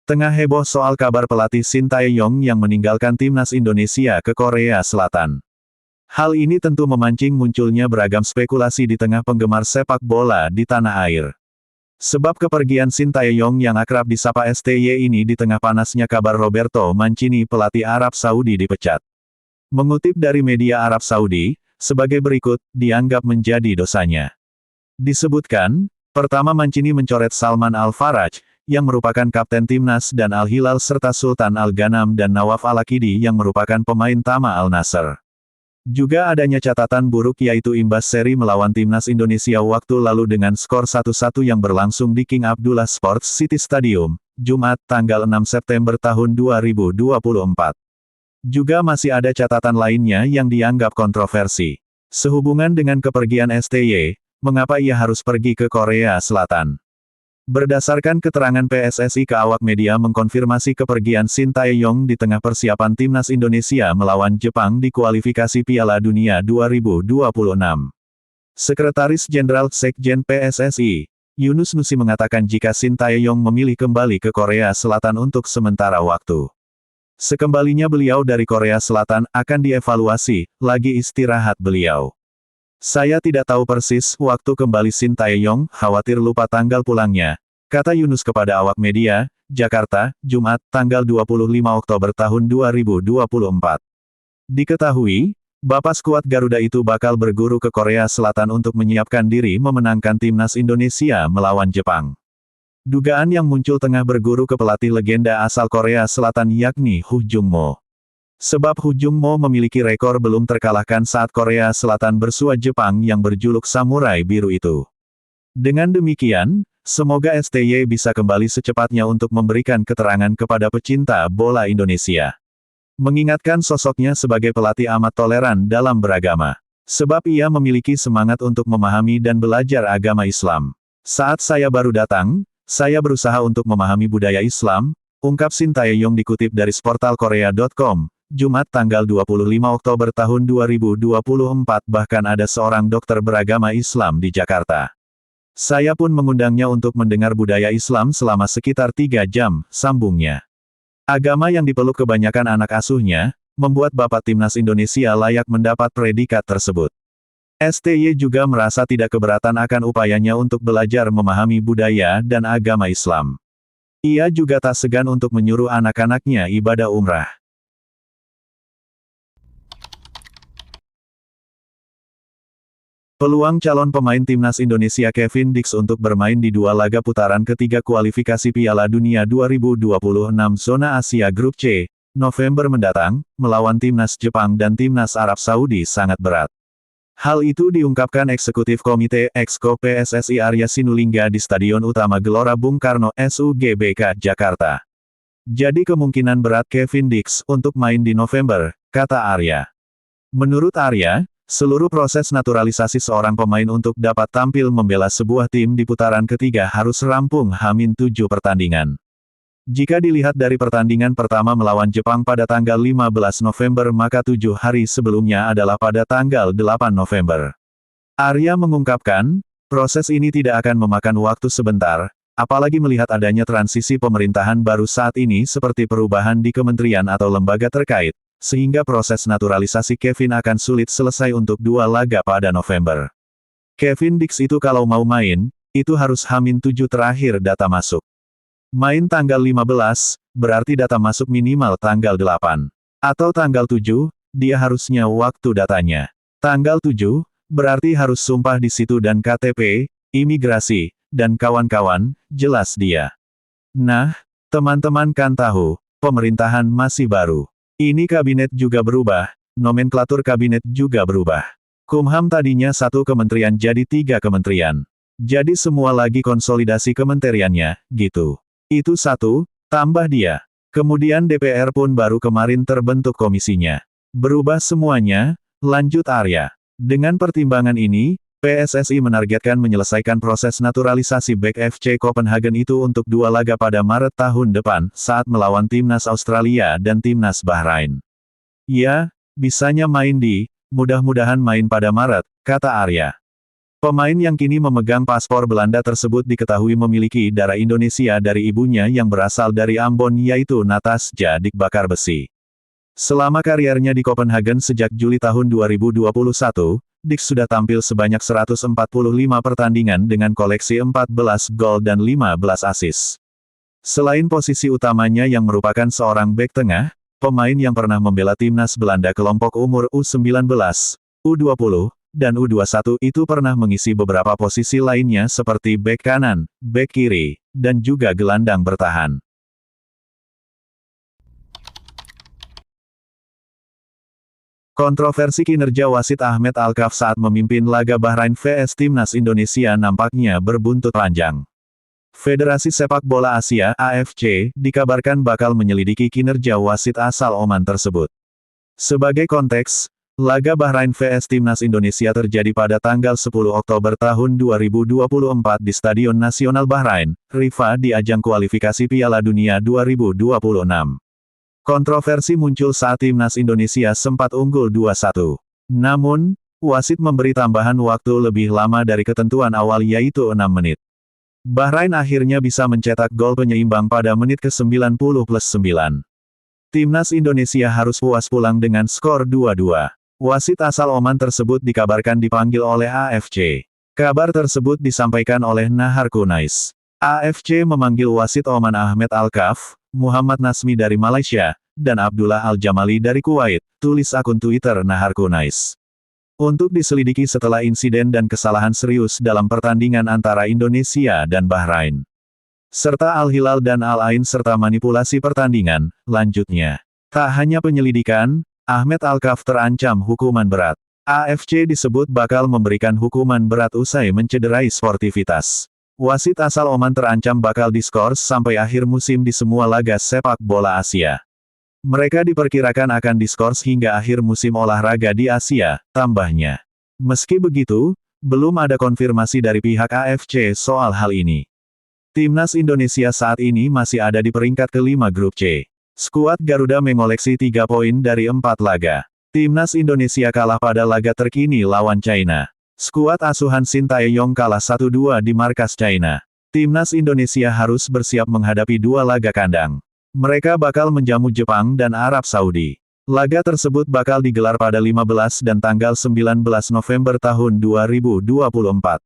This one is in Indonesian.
Tengah heboh soal kabar pelatih Shin Tae-yong yang meninggalkan timnas Indonesia ke Korea Selatan. Hal ini tentu memancing munculnya beragam spekulasi di tengah penggemar sepak bola di tanah air. Sebab kepergian Shin Tae-yong yang akrab disapa STY ini di tengah panasnya kabar Roberto Mancini pelatih Arab Saudi dipecat. Mengutip dari media Arab Saudi, sebagai berikut, dianggap menjadi dosanya. Disebutkan, pertama Mancini mencoret Salman Al-Faraj, yang merupakan kapten timnas dan Al-Hilal serta Sultan Al-Ghanam dan Nawaf Al-Akidi yang merupakan pemain Tama Al-Nasr. Juga adanya catatan buruk yaitu imbas seri melawan timnas Indonesia waktu lalu dengan skor 1-1 yang berlangsung di King Abdullah Sports City Stadium, Jumat, tanggal 6 September tahun 2024. Juga masih ada catatan lainnya yang dianggap kontroversi. Sehubungan dengan kepergian STY, mengapa ia harus pergi ke Korea Selatan? Berdasarkan keterangan PSSI ke awak media mengkonfirmasi kepergian Shin Tae-yong di tengah persiapan timnas Indonesia melawan Jepang di kualifikasi Piala Dunia 2026. Sekretaris Jenderal Sekjen PSSI, Yunus Nusi mengatakan jika Shin Tae-yong memilih kembali ke Korea Selatan untuk sementara waktu. Sekembalinya beliau dari Korea Selatan akan dievaluasi, lagi istirahat beliau. Saya tidak tahu persis waktu kembali Shin Tae-yong, khawatir lupa tanggal pulangnya, kata Yunus kepada awak media, Jakarta, Jumat, tanggal 25 Oktober tahun 2024. Diketahui, Bapak skuad Garuda itu bakal berguru ke Korea Selatan untuk menyiapkan diri memenangkan timnas Indonesia melawan Jepang. Dugaan yang muncul tengah berguru ke pelatih legenda asal Korea Selatan yakni Hu Jung-mo. Sebab Hu Jung-mo memiliki rekor belum terkalahkan saat Korea Selatan bersua Jepang yang berjuluk Samurai Biru itu. Dengan demikian, semoga STY bisa kembali secepatnya untuk memberikan keterangan kepada pecinta bola Indonesia. Mengingatkan sosoknya sebagai pelatih amat toleran dalam beragama. Sebab ia memiliki semangat untuk memahami dan belajar agama Islam. Saat saya baru datang, saya berusaha untuk memahami budaya Islam, ungkap Shin Tae-yong dikutip dari sportalkorea.com. Jumat tanggal 25 Oktober tahun 2024 bahkan ada seorang dokter beragama Islam di Jakarta. Saya pun mengundangnya untuk mendengar budaya Islam selama sekitar 3 jam, sambungnya. Agama yang dipeluk kebanyakan anak asuhnya, membuat Bapak Timnas Indonesia layak mendapat predikat tersebut. STY juga merasa tidak keberatan akan upayanya untuk belajar memahami budaya dan agama Islam. Ia juga tak segan untuk menyuruh anak-anaknya ibadah umrah. Peluang calon pemain timnas Indonesia Kevin Dix untuk bermain di 2 laga putaran ketiga kualifikasi Piala Dunia 2026 Zona Asia Grup C, November mendatang, melawan timnas Jepang dan timnas Arab Saudi sangat berat. Hal itu diungkapkan Eksekutif Komite Exco PSSI Arya Sinulinga di Stadion Utama Gelora Bung Karno, SUGBK, Jakarta. Jadi kemungkinan berat Kevin Dix untuk main di November, kata Arya. Menurut Arya, seluruh proses naturalisasi seorang pemain untuk dapat tampil membela sebuah tim di putaran ketiga harus rampung H-7 pertandingan. Jika dilihat dari pertandingan pertama melawan Jepang pada tanggal 15 November maka 7 hari sebelumnya adalah pada tanggal 8 November. Arya mengungkapkan, proses ini tidak akan memakan waktu sebentar, apalagi melihat adanya transisi pemerintahan baru saat ini seperti perubahan di kementerian atau lembaga terkait. Sehingga proses naturalisasi Kevin akan sulit selesai untuk 2 laga pada November. Kevin Dix itu kalau mau main, itu harus H-7 terakhir data masuk. Main tanggal 15, berarti data masuk minimal tanggal 8. Atau tanggal 7, dia harusnya waktu datanya. Tanggal 7, berarti harus sumpah di situ dan KTP, imigrasi, dan kawan-kawan, jelas dia. Nah, teman-teman kan tahu, pemerintahan masih baru. Ini kabinet juga berubah, nomenklatur kabinet juga berubah. Kumham tadinya 1 kementerian jadi 3 kementerian. Jadi semua lagi konsolidasi kementeriannya, gitu. Itu 1, tambah dia. Kemudian DPR pun baru kemarin terbentuk komisinya. Berubah semuanya, lanjut Arya. Dengan pertimbangan ini, PSSI menargetkan menyelesaikan proses naturalisasi bek FC Copenhagen itu untuk 2 laga pada Maret tahun depan, saat melawan timnas Australia dan timnas Bahrain. Ya, bisanya main di, mudah-mudahan main pada Maret, kata Arya. Pemain yang kini memegang paspor Belanda tersebut diketahui memiliki darah Indonesia dari ibunya yang berasal dari Ambon yaitu Natasja Dik Bakar Besi. Selama kariernya di Copenhagen sejak Juli tahun 2021, Dik sudah tampil sebanyak 145 pertandingan dengan koleksi 14 gol dan 15 assist. Selain posisi utamanya yang merupakan seorang bek tengah, pemain yang pernah membela timnas Belanda kelompok umur U19, U20, dan U21 itu pernah mengisi beberapa posisi lainnya seperti bek kanan, bek kiri, dan juga gelandang bertahan. Kontroversi kinerja wasit Ahmed Alkaf saat memimpin laga Bahrain vs Timnas Indonesia nampaknya berbuntut panjang. Federasi Sepak Bola Asia (AFC) dikabarkan bakal menyelidiki kinerja wasit asal Oman tersebut. Sebagai konteks, laga Bahrain vs Timnas Indonesia terjadi pada tanggal 10 Oktober tahun 2024 di Stadion Nasional Bahrain, Rifa di ajang kualifikasi Piala Dunia 2026. Kontroversi muncul saat timnas Indonesia sempat unggul 2-1. Namun, wasit memberi tambahan waktu lebih lama dari ketentuan awal yaitu 6 menit. Bahrain akhirnya bisa mencetak gol penyeimbang pada menit ke-90+9. Timnas Indonesia harus puas pulang dengan skor 2-2. Wasit asal Oman tersebut dikabarkan dipanggil oleh AFC. Kabar tersebut disampaikan oleh Nahar Kunais. AFC memanggil wasit Oman Ahmed Alkaf, Muhammad Nasmi dari Malaysia, dan Abdullah Al-Jamali dari Kuwait, tulis akun Twitter Nahar Kunais. Untuk diselidiki setelah insiden dan kesalahan serius dalam pertandingan antara Indonesia dan Bahrain. Serta Al-Hilal dan Al-Ain serta manipulasi pertandingan, lanjutnya. Tak hanya penyelidikan, Ahmed Alkaf terancam hukuman berat. AFC disebut bakal memberikan hukuman berat usai mencederai sportivitas. Wasit asal Oman terancam bakal diskors sampai akhir musim di semua laga sepak bola Asia. Mereka diperkirakan akan diskors hingga akhir musim olahraga di Asia, tambahnya. Meski begitu, belum ada konfirmasi dari pihak AFC soal hal ini. Timnas Indonesia saat ini masih ada di peringkat kelima grup C. Skuad Garuda mengoleksi 3 poin dari 4 laga. Timnas Indonesia kalah pada laga terkini lawan China. Skuad asuhan Shin Tae-yong kalah 1-2 di markas China. Timnas Indonesia harus bersiap menghadapi 2 laga kandang. Mereka bakal menjamu Jepang dan Arab Saudi. Laga tersebut bakal digelar pada 15 dan tanggal 19 November tahun 2024.